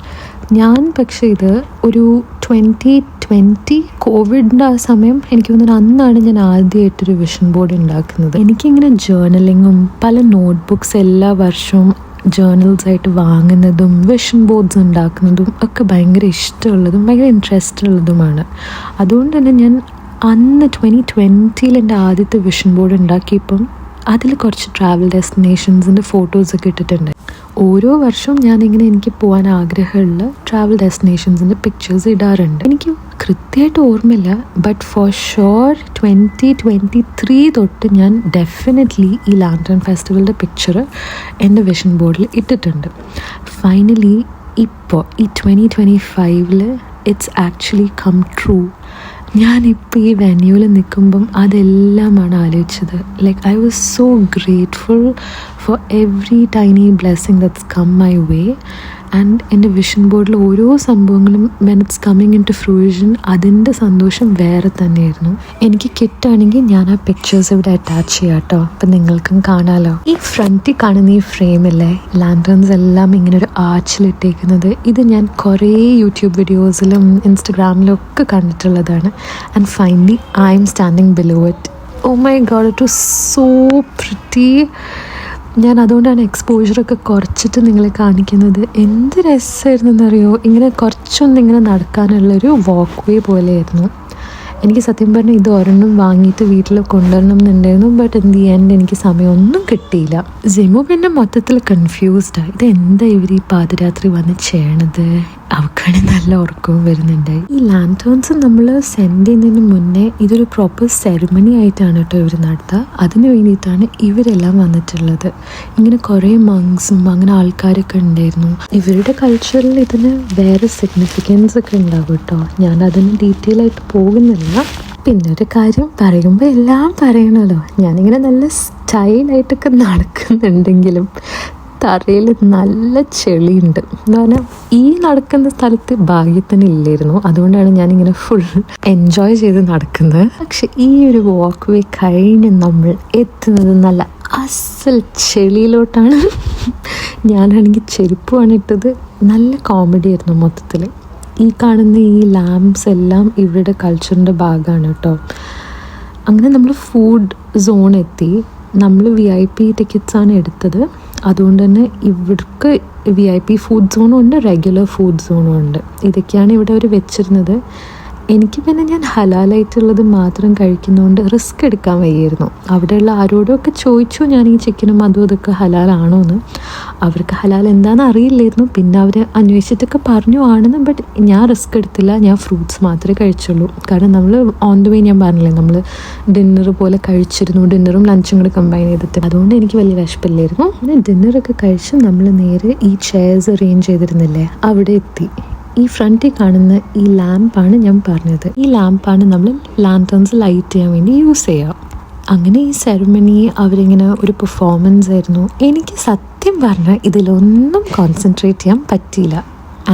ഞാൻ പക്ഷേ ഇത് ഒരു 2020 കോവിഡിൻ്റെ ആ സമയം എനിക്ക് തോന്നുന്നു അന്നാണ് ഞാൻ ആദ്യമായിട്ടൊരു വിഷൻ ബോർഡ് ഉണ്ടാക്കുന്നത്. എനിക്കിങ്ങനെ ജേർണലിങ്ങും പല നോട്ട്ബുക്സ് എല്ലാ വർഷവും ജേർണൽസായിട്ട് വാങ്ങുന്നതും വിഷൻ ബോർഡ്സ് ഉണ്ടാക്കുന്നതും ഒക്കെ ഭയങ്കര ഇഷ്ടമുള്ളതും ഭയങ്കര ഇൻട്രസ്റ്റ് ഉള്ളതുമാണ്. അതുകൊണ്ട് തന്നെ ഞാൻ അന്ന് 2020 എൻ്റെ ആദ്യത്തെ വിഷൻ ബോർഡ് ഉണ്ടാക്കിയപ്പം അതിൽ കുറച്ച് ട്രാവൽ ഡെസ്റ്റിനേഷൻസിൻ്റെ ഫോട്ടോസൊക്കെ ഇട്ടിട്ടുണ്ട്. ഓരോ വർഷവും ഞാനിങ്ങനെ എനിക്ക് പോകാൻ ആഗ്രഹമുള്ള ട്രാവൽ ഡെസ്റ്റിനേഷൻസിൻ്റെ പിക്ചേഴ്സ് ഇടാറുണ്ട്. എനിക്ക് കൃത്യമായിട്ട് ഓർമ്മയില്ല, ബട്ട് ഫോർ ഷുവർ 2023 തൊട്ട് ഞാൻ ഡെഫിനറ്റ്ലി ഈ ലാൻറ്റേൺ ഫെസ്റ്റിവലിൻ്റെ പിക്ചർ എൻ്റെ വിഷൻ ബോർഡിൽ ഇട്ടിട്ടുണ്ട്. ഫൈനലി ഇപ്പോൾ ഈ 2025 ഇറ്റ്സ് ആക്ച്വലി കം ട്രൂ. ഞാനിപ്പോൾ ഈ വെന്യൂവിൽ നിൽക്കുമ്പം അതെല്ലാമാണ് ആലോചിച്ചത്. Like I was so grateful for every tiny blessing that's come my way. And എൻ്റെ വിഷൻ ബോർഡിൽ ഓരോ സംഭവങ്ങളും when it's coming in to fruition അതിൻ്റെ സന്തോഷം വേറെ തന്നെയായിരുന്നു. എനിക്ക് കിട്ടുകയാണെങ്കിൽ ഞാൻ ആ പിക്ചേഴ്സ് ഇവിടെ അറ്റാച്ച് ചെയ്യാം കേട്ടോ, അപ്പം നിങ്ങൾക്കും കാണാമല്ലോ. ഈ ഫ്രണ്ടിൽ കാണുന്ന ഈ ഫ്രെയിമില്ലേ ലാൻറ്റേൺസ് എല്ലാം ഇങ്ങനെ ഒരു ആർച്ചിലിട്ടേക്കുന്നത്, ഇത് ഞാൻ കുറേ യൂട്യൂബ് വീഡിയോസിലും ഇൻസ്റ്റഗ്രാമിലും ഒക്കെ കണ്ടിട്ടുള്ളതാണ്. And finally I am standing below it. Oh my God, it was so pretty. ഞാൻ അതുകൊണ്ടാണ് എക്സ്പോഷറൊക്കെ കുറച്ചിട്ട് നിങ്ങളെ കാണിക്കുന്നത്. എന്ത് രസമായിരുന്നെന്നറിയോ, ഇങ്ങനെ കുറച്ചൊന്നിങ്ങനെ നടക്കാനുള്ളൊരു വാക്ക് വേ പോലെയായിരുന്നു. എനിക്ക് സത്യം പറഞ്ഞാൽ ഇത് ഒരെണ്ണം വാങ്ങിയിട്ട് വീട്ടിൽ കൊണ്ടുവരണം എന്നുണ്ടായിരുന്നു. ബട്ട് ഇൻ ദി എൻഡ് എനിക്ക് സമയമൊന്നും കിട്ടിയില്ല. ജിമു പിന്നെ മൊത്തത്തിൽ കൺഫ്യൂസ്ഡായി. ഇത് എന്താ ഇവർ ഈ പാതിരാത്രി വന്ന് ചെയ്യണത്? അവക്കാണെങ്കിൽ നല്ല ഉറക്കവും വരുന്നുണ്ടായി. ഈ ലാൻറ്റേൺസ് നമ്മൾ സെൻഡ് ചെയ്യുന്നതിന് മുന്നേ ഇതൊരു പ്രോപ്പർ സെറിമണി ആയിട്ടാണ് കേട്ടോ ഇവർ നടത്തുക. അതിന് വേണ്ടിയിട്ടാണ് ഇവരെല്ലാം വന്നിട്ടുള്ളത്. ഇങ്ങനെ കുറേ മങ്സും അങ്ങനെ ആൾക്കാരൊക്കെ ഉണ്ടായിരുന്നു. ഇവരുടെ കൾച്ചറിൽ ഇതിന് വേറെ സിഗ്നിഫിക്കൻസ് ഒക്കെ ഉണ്ടാവും കേട്ടോ. ഞാനതിന് ഡീറ്റെയിൽ ആയിട്ട് പോകുന്നില്ല. പിന്നെ ഒരു കാര്യം പറയുമ്പോൾ എല്ലാം പറയണമല്ലോ, ഞാനിങ്ങനെ നല്ല സ്റ്റൈലായിട്ടൊക്കെ നടക്കുന്നുണ്ടെങ്കിലും തറയിൽ നല്ല ചെളിയുണ്ട് എന്ന് പറഞ്ഞാൽ ഈ നടക്കുന്ന സ്ഥലത്ത് ഭാഗ്യത്തിന് ഇല്ലായിരുന്നു. അതുകൊണ്ടാണ് ഞാനിങ്ങനെ ഫുൾ എൻജോയ് ചെയ്ത് നടക്കുന്നത്. പക്ഷെ ഈ ഒരു വാക്ക് വേ കഴിഞ്ഞ് നമ്മൾ എത്തുന്നത് നല്ല അസൽ ചെളിയിലോട്ടാണ്. ഞാനാണെങ്കിൽ ചെരുപ്പുമാണ് ഇട്ടത്. നല്ല കോമഡി ആയിരുന്നു മൊത്തത്തിൽ. ഈ കാണുന്ന ഈ ലാംപ്സ് എല്ലാം ഇവരുടെ കൾച്ചറിൻ്റെ ഭാഗമാണ് കേട്ടോ. അങ്ങനെ നമ്മൾ ഫുഡ് സോൺ എത്തി. നമ്മൾ VIP ടിക്കറ്റ്സാണ് എടുത്തത്. അതുകൊണ്ട് തന്നെ ഇവർക്ക് VIP ഫുഡ് സോണും ഉണ്ട്, റെഗുലർ ഫുഡ് സോണും ഉണ്ട്. ഇതൊക്കെയാണ് ഇവിടെ അവർ വെച്ചിരുന്നത്. എനിക്ക് പിന്നെ ഞാൻ ഹലാലായിട്ടുള്ളത് മാത്രം കഴിക്കുന്നതുകൊണ്ട് റിസ്ക് എടുക്കാൻ വയ്യായിരുന്നു. അവിടെയുള്ള ആരോടൊക്കെ ചോദിച്ചു ഞാൻ ഈ ചിക്കനും അതും ഇതൊക്കെ ഹലാലാണോ എന്ന്. അവർക്ക് ഹലാൽ എന്താണെന്ന് അറിയില്ലായിരുന്നു. പിന്നെ അവർ അന്വേഷിച്ചിട്ടൊക്കെ പറഞ്ഞു ആണെന്ന്. ബട്ട് ഞാൻ റിസ്ക് എടുത്തില്ല. ഞാൻ ഫ്രൂട്ട്സ് മാത്രമേ കഴിച്ചുള്ളൂ. കാരണം നമ്മൾ ഓൺ ദ വേ ഞാൻ പറഞ്ഞില്ലേ നമ്മൾ ഡിന്നർ പോലെ കഴിച്ചിരുന്നു. ഡിന്നറും ലഞ്ചും കൂടെ കമ്പൈൻ ചെയ്തിട്ട്. അതുകൊണ്ട് എനിക്ക് വലിയ വിശപ്പില്ലായിരുന്നു. പിന്നെ ഡിന്നറൊക്കെ കഴിച്ച് നമ്മൾ നേരെ ഈ ചെയർസ് അറേഞ്ച് ചെയ്തിരുന്നില്ലേ അവിടെ എത്തി. ഈ ഫ്രണ്ടിൽ കാണുന്ന ഈ ലാമ്പാണ് ഞാൻ പറഞ്ഞത്. ഈ ലാമ്പാണ് നമ്മൾ ലാൻറ്റേൺസ് ലൈറ്റ് ചെയ്യാൻ വേണ്ടി യൂസ് ചെയ്യുക. അങ്ങനെ ഈ സെറമണി അവരിങ്ങനെ ഒരു പെർഫോമൻസ് ആയിരുന്നു. എനിക്ക് സത്യം പറഞ്ഞാൽ ഇതിലൊന്നും കോൺസെൻട്രേറ്റ് ചെയ്യാൻ പറ്റിയില്ല.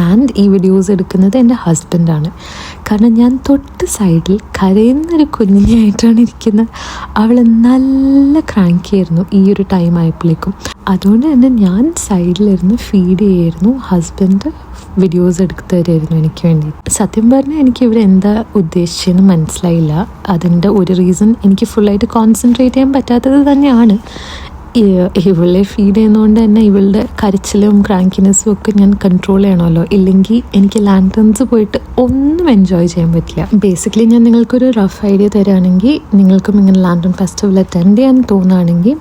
ആൻഡ് ഈ വീഡിയോസ് എടുക്കുന്നത് എൻ്റെ ഹസ്ബൻഡാണ്. കാരണം ഞാൻ തൊട്ട് സൈഡിൽ കരയുന്നൊരു കുഞ്ഞിനെയായിട്ടാണ് ഇരിക്കുന്നത്. അവൾ നല്ല ക്രാങ്കിയായിരുന്നു ഈ ഒരു ടൈം ആയപ്പോഴേക്കും. അതുകൊണ്ട് തന്നെ ഞാൻ സൈഡിലിരുന്ന് ഫീഡ് ചെയ്യായിരുന്നു. ഹസ്ബൻഡ് വീഡിയോസ് എടുത്തു തരുമായിരുന്നു എനിക്ക് വേണ്ടി. സത്യം പറഞ്ഞാൽ എനിക്ക് ഇവിടെ എന്താ ഉദ്ദേശിച്ചതെന്ന് മനസ്സിലായില്ല. അതിൻ്റെ ഒരു റീസൺ എനിക്ക് ഫുള്ളായിട്ട് കോൺസെൻട്രേറ്റ് ചെയ്യാൻ പറ്റാത്തത് തന്നെയാണ്. ഇവളെ ഫീഡ് ചെയ്യുന്നതുകൊണ്ട് തന്നെ ഇവളുടെ കരച്ചിലും ക്രാങ്കിനെസ്സും ഒക്കെ ഞാൻ കൺട്രോൾ ചെയ്യണമല്ലോ. ഇല്ലെങ്കിൽ എനിക്ക് ലാൻറ്റേൺസ് പോയിട്ട് ഒന്നും എൻജോയ് ചെയ്യാൻ പറ്റില്ല. ബേസിക്കലി ഞാൻ നിങ്ങൾക്കൊരു റഫ് ഐഡിയ തരാണെങ്കിൽ, നിങ്ങൾക്കും ഇങ്ങനെ ലാൻറ്റേൺ ഫെസ്റ്റിവൽ അറ്റൻഡ് ചെയ്യാൻ തോന്നുകയാണെങ്കിൽ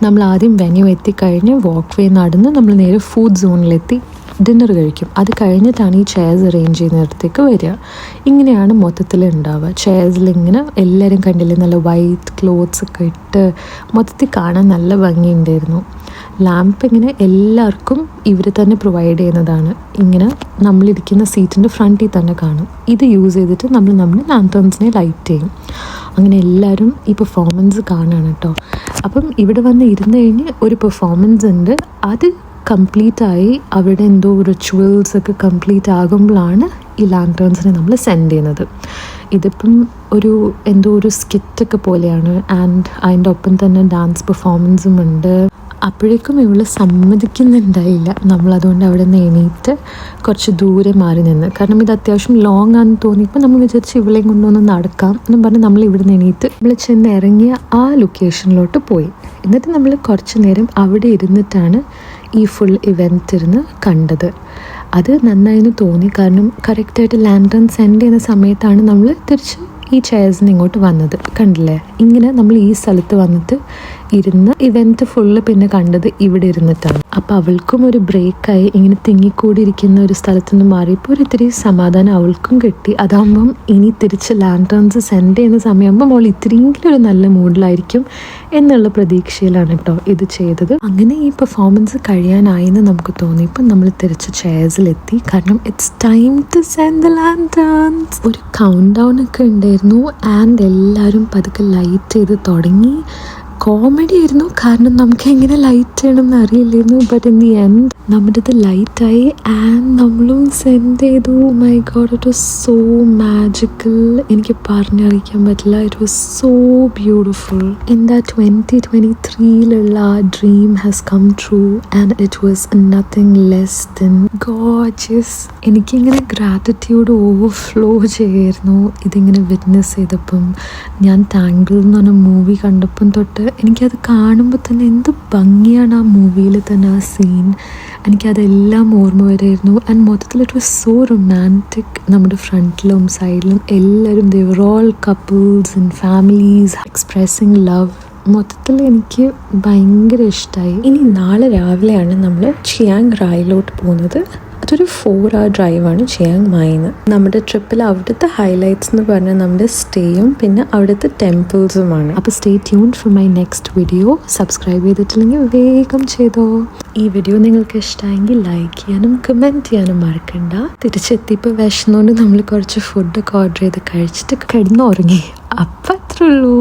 നമ്മൾ ആദ്യം വെന്യൂ എത്തിക്കഴിഞ്ഞ് വാക്ക് വേ നടന്ന് നമ്മൾ നേരെ ഫുഡ് സോണിലെത്തി ഡിന്നർ കഴിക്കും. അത് കഴിഞ്ഞിട്ടാണ് ഈ ചെയർസ് അറേഞ്ച് ചെയ്യുന്നിടത്തേക്ക് വരിക. ഇങ്ങനെയാണ് മൊത്തത്തിൽ ഉണ്ടാവുക. ചെയർസിൽ ഇങ്ങനെ എല്ലാവരും കണ്ടില്ലേ നല്ല വൈറ്റ് ക്ലോത്ത്സ് ഒക്കെ ഇട്ട് മൊത്തത്തിൽ കാണാൻ നല്ല ഭംഗിയുണ്ടായിരുന്നു. ലാമ്പ് ഇങ്ങനെ എല്ലാവർക്കും ഇവർ തന്നെ പ്രൊവൈഡ് ചെയ്യുന്നതാണ്. ഇങ്ങനെ നമ്മളിരിക്കുന്ന സീറ്റിൻ്റെ ഫ്രണ്ടിൽ തന്നെ കാണും. ഇത് യൂസ് ചെയ്തിട്ട് നമ്മൾ ലാൻറ്റേൺസിനെ ലൈറ്റ് ചെയ്യും. അങ്ങനെ എല്ലാവരും ഈ പെർഫോമൻസ് കാണുകയാണ് കേട്ടോ. അപ്പം ഇവിടെ വന്ന് ഇരുന്ന് കഴിഞ്ഞ് ഒരു പെർഫോമൻസ് ഉണ്ട്. അത് കംപ്ലീറ്റായി അവിടെ എന്തോ റിച്വൽസ് ഒക്കെ കംപ്ലീറ്റ് ആകുമ്പോഴാണ് ഈ ലാൻറ്റേൺസിനെ നമ്മൾ സെൻഡ് ചെയ്യുന്നത്. ഇതിപ്പം എന്തോ ഒരു സ്കിറ്റൊക്കെ പോലെയാണ്. ആൻഡ് അതിൻ്റെ ഒപ്പം തന്നെ ഡാൻസ് പെർഫോമൻസും ഉണ്ട്. അപ്പോഴേക്കും ഇവള് സമ്മതിക്കുന്നുണ്ടായില്ല. നമ്മളതുകൊണ്ട് അവിടെ നിന്ന് എണീറ്റ് കുറച്ച് ദൂരെ മാറി നിന്ന്. കാരണം ഇത് അത്യാവശ്യം ലോങ് ആണെന്ന് തോന്നിയപ്പോൾ നമ്മൾ വിചാരിച്ച് ഇവളെയും കൊണ്ടുവന്ന് നടക്കാം എന്നും പറഞ്ഞ് നമ്മൾ ഇവിടെ നിന്ന് എണീറ്റ് നമ്മൾ ചെന്ന് ഇറങ്ങിയ ആ ലൊക്കേഷനിലോട്ട് പോയി. എന്നിട്ട് നമ്മൾ കുറച്ച് നേരം അവിടെ ഇരുന്നിട്ടാണ് ഈ ഫുൾ ഇവൻറ്റ് ഇരുന്ന് കണ്ടത്. അത് നന്നായെന്ന് തോന്നി. കാരണം കറക്റ്റായിട്ട് ലാൻറ്റേൺ സെൻഡ് ചെയ്യുന്ന സമയത്താണ് നമ്മൾ തിരിച്ച് ഈ ചെയർസിന് ഇങ്ങോട്ട് വന്നത്. കണ്ടില്ലേ, ഇങ്ങനെ നമ്മൾ ഈ സ്ഥലത്ത് വന്നിട്ട് ഇരുന്ന് ഇവൻറ്റ് ഫുള്ള് പിന്നെ കണ്ടത് ഇവിടെ ഇരുന്നിട്ടാണ്. അപ്പോൾ അവൾക്കും ഒരു ബ്രേക്കായി. ഇങ്ങനെ തിങ്ങിക്കൂടിയിരിക്കുന്ന ഒരു സ്ഥലത്ത് നിന്ന് മാറിയപ്പോൾ ഒരു ഇത്തിരി സമാധാനം അവൾക്കും കിട്ടി. അതാകുമ്പം ഇനി തിരിച്ച് ലാൻറ്റേൺസ് സെൻഡ് ചെയ്യുന്ന സമയമാകുമ്പോൾ അവൾ ഇത്തിരിയെങ്കിലും ഒരു നല്ല മൂഡിലായിരിക്കും എന്നുള്ള പ്രതീക്ഷയിലാണ് കേട്ടോ ഇത് ചെയ്തത്. അങ്ങനെ ഈ പെർഫോമൻസ് കഴിയാനായെന്ന് നമുക്ക് തോന്നിയപ്പോൾ നമ്മൾ തിരിച്ച് ചെയർസിലെത്തി. കാരണം it's time to send the lanterns. ഒരു കൗണ്ട് ഡൗൺ ഒക്കെ ഉണ്ടായിരുന്നു. ആൻഡ് എല്ലാവരും പതുക്കെ ലൈറ്റ് ചെയ്ത് തുടങ്ങി. കോമഡി ആയിരുന്നു. കാരണം നമുക്ക് എങ്ങനെ ലൈറ്റ് ചെയ്യണമെന്ന് അറിയില്ലായിരുന്നു. ബട്ട് ഇൻ ദി എൻഡ് നമ്മുടെ ഇത് ലൈറ്റായി ആൻഡ് നമ്മളും സെൻഡ് ചെയ്തു. My God, it was so magical. എനിക്ക് പറഞ്ഞറിയിക്കാൻ പറ്റില്ല. It was so beautiful. In the 2023 a dream has come true and it was nothing less than gorgeous. എനിക്കിങ്ങനെ ഗ്രാറ്റിറ്റ്യൂഡ് ഓവർഫ്ലോ ചെയ്യായിരുന്നു ഇതിങ്ങനെ വിറ്റ്നസ് ചെയ്തപ്പം. ഞാൻ താങ്കിൾ എന്ന് പറഞ്ഞ മൂവി കണ്ടപ്പം തൊട്ട് എനിക്കത് കാണുമ്പോൾ തന്നെ എന്ത് ഭംഗിയാണ് ആ മൂവിയിൽ തന്നെ ആ സീൻ. എനിക്കതെല്ലാം ഓർമ്മ വരായിരുന്നു. ആൻഡ് മൊത്തത്തിൽ ഇറ്റ് വാസ് സോ റൊമാൻറ്റിക്. നമ്മുടെ ഫ്രണ്ടിലും സൈഡിലും എല്ലാവരും they were all couples and families expressing love. മൊത്തത്തിൽ എനിക്ക് ഭയങ്കര ഇഷ്ടമായി. ഇനി നാളെ രാവിലെയാണ് നമ്മൾ ചിയാങ് റായിലോട്ട് പോകുന്നത്. അതൊരു 4-hour ഡ്രൈവാണ് ചിയാങ് മായിന്ന്. നമ്മുടെ ട്രിപ്പിൽ അവിടുത്തെ ഹൈലൈറ്റ്സ് എന്ന് പറഞ്ഞാൽ നമ്മുടെ സ്റ്റേയും പിന്നെ അവിടുത്തെ ടെമ്പിൾസുമാണ്. അപ്പോൾ stay tuned for my next video. Subscribe ചെയ്തിട്ടില്ലെങ്കിൽ വേഗം ചെയ്തോ. ഈ വീഡിയോ നിങ്ങൾക്ക് ഇഷ്ടമായെങ്കിൽ ലൈക്ക് ചെയ്യാനും കമൻറ്റ് ചെയ്യാനും മറക്കണ്ട. തിരിച്ചെത്തിയപ്പോൾ വിശന്നുകൊണ്ട് നമ്മൾ കുറച്ച് ഫുഡൊക്കെ ഓർഡർ ചെയ്ത് കഴിച്ചിട്ട് കിടന്നുറങ്ങി. അപ്പം അത്രേ ഉള്ളൂ.